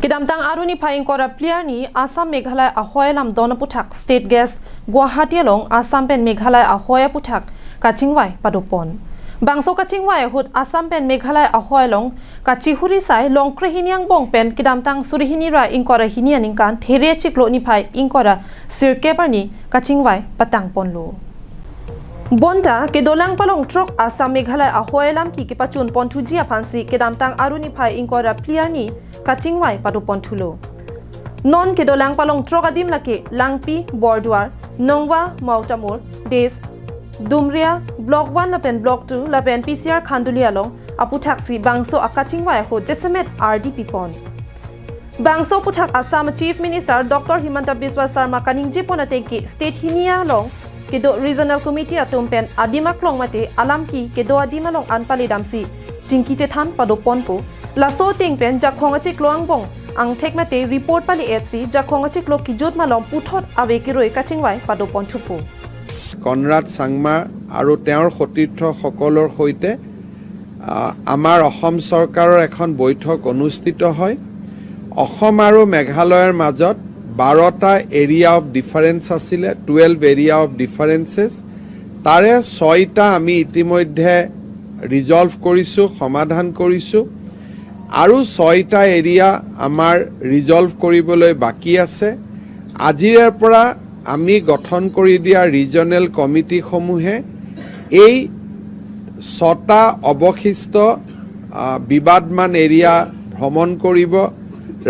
Kidamtang aruni phaing kora player ni Assam-Meghalaya ahoi lam dona puthak state gas Guwahati along Assam pen Meghalaya ahoi puthak kachignvai padopon. Bangso kachignvai hut Assam pen Meghalaya ahoi long kachihuri sai long krehini angbong pen kidamtang surihini ra inkora hini aningkan there chiklo ni phai inkora sirkeper ni kachignvai patang ponlo. Bonta ke dolang palong trok Assam-Meghalaya ahoi lam ki kepachun pontuji aphansi kedamtang aruni phai inkora player ni kachignvai padopon thulo. Non ke dolang palong trok adim lake langpi bordwar nongwa mautamur des dumria block 1 lapen block 2 lapen PCR khanduli along aputhaksi bangso akachignvai ho decimet RDP pon. Bangso puthak Assam Chief Minister Dr. Himanta Biswa Sarma kaningje ponateki state hinia long kedo regional committee atumpen adimak long mate alam ki kedo adimalong anpali damsi jingki chethan padopon po laso tingpen jakhonga chikloang bong ang thekmate report pali etsi jakhonga chiklo kijot malom puthot aveki roi kachignvai padopon thupo Conrad Sangma আৰু তেওঁৰ সতীৰ্থ সকলৰ সৈতে আমাৰ অসম চৰকাৰৰ এখন বৈঠক অনুষ্ঠিত হয় অসম আৰু মেঘালয়ৰ মাজত 12টা এৰিয়া অফ ডিফাৰেন্স আছিল 12 এৰিয়া অফ ডিফাৰেন্সেস তাৰে 6টা আমি ইতিমধ্যে ৰিজলভ কৰিছো সমাধান কৰিছো আৰু 6টা এৰিয়া আমাৰ ৰিজলভ কৰিবলৈ বাকি আছে আজিৰ পৰা আমি গঠন কৰি দিয়া ৰিজনেল কমিটি সমূহে এই 6টা অবশিষ্ট বিবাদমান এৰিয়া ভ্ৰমণ কৰিব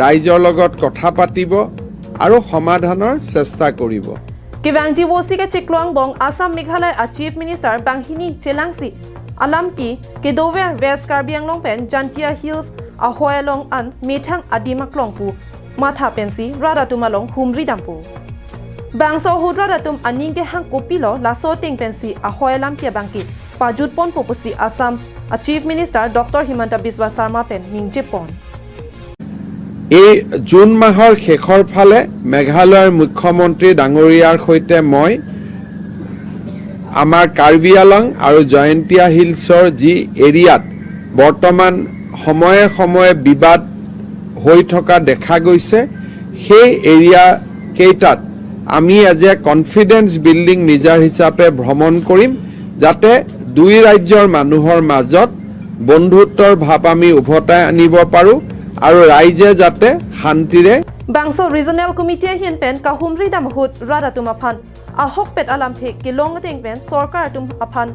ৰাইজৰ লগত কথা পাতিব আৰু সমাধানৰ চেষ্টা কৰিব Kivangji wosika chikloang bong Assam-Meghalaya Chief Minister Banghini Chelangsi alamki kedover West Karbi Anglong pen Jantia Hills ahoi long an methang adimaklong pu matha pensi radatumalong humri dampu Bangso hudra datum aning ke hang kopilo laso ting pensi ahoi lam kia bangki pajut pon popusi Assam Chief Minister Dr. Himanta Biswa Sarma pen ningje pon এই June মাহৰ শেষৰ ফালে মেঘালয়ৰ মুখ্যমন্ত্ৰী ডাঙৰীয়াৰ সৈতে মই আমাৰ কাৰ্বি আলং আৰু জয়ন্তিয়া হিলছৰ যি এৰিয়াত বৰ্তমান সময়ে সময়ে বিবাদ হৈ থকা দেখা গৈছে সেই এৰিয়া কেইটাত আমি as a confidence building measure হিচাপে ভ্ৰমণ কৰিম যাতে দুই ৰাজ্যৰ মানুহৰ মাজত বন্ধুত্বৰ ভাৱ আমি উভতাই আনিব পাৰো আৰু ৰাইজে যাতে শান্তিৰে Bangso Regional Committee hin pen kahumri dam hut radatum aphan ahok pet alam thek kilong teng pen sarkar tum aphan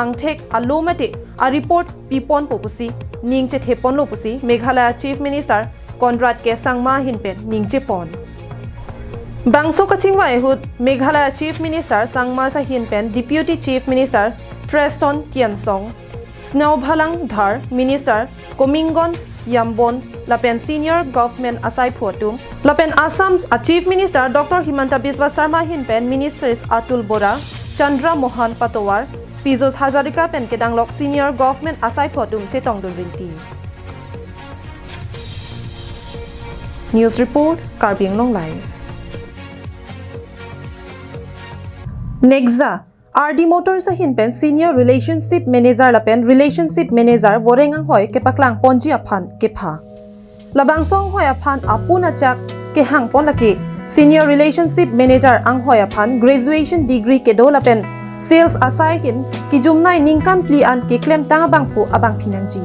ang thek alomate a report pipon popusi ningche thepon lopusi Meghalaya Chief Minister Conrad ke sangma hin pen ningche pon Bangso kachignvai hut Meghalaya Chief Minister sangma sa hin pen Deputy Chief Minister Preston Tiansong Snowbhalang Dhar Minister Komingon Yambon lapen senior government asai photum lapen Assam Chief Minister Dr. Himanta Biswa Sarma hin pen ministers Atul Bora Chandra Mohan Patowar Pizos Hazarika pen kedanglok senior government asai photum chetong dulrinti News report Karbi Anglong live Nexa RD Motors hin pen senior relationship manager lapen relationship manager vorengang hoi kepaklang ponji aphan kepha Labangsong hoi aphan apuna chak ke hang pon laki senior relationship manager ang hoi aphan graduation degree ke do lapen sales asai hin ki jumnai ningkan pli an ke klem tanga bangpu abang pinangji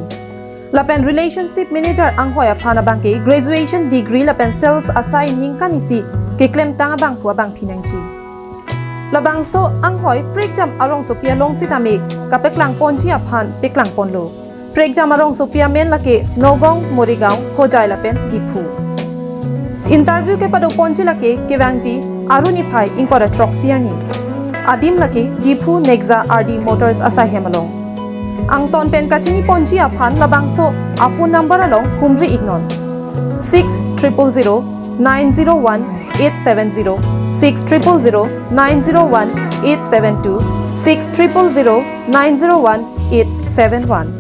lapen relationship manager ang hoi aphan abang ke graduation degree lapen sales asai ningkan isi ke klem tanga bangpu abang pinangji Labangso ang hoi pregjam arong sopia long sitami kapeklang ponji aphan peklang ponlo pregjam arong sopia men lake Nogong Morigao hojai lapen dipu interview ke pado ponji lake kevangji aruni phai inkora troxiani adim lake dipu Nexa RD Motors asahemalong ang ton pen kachini ponji aphan labangso afun number along humri ignon 60000901 870 60000901 872 60000901 871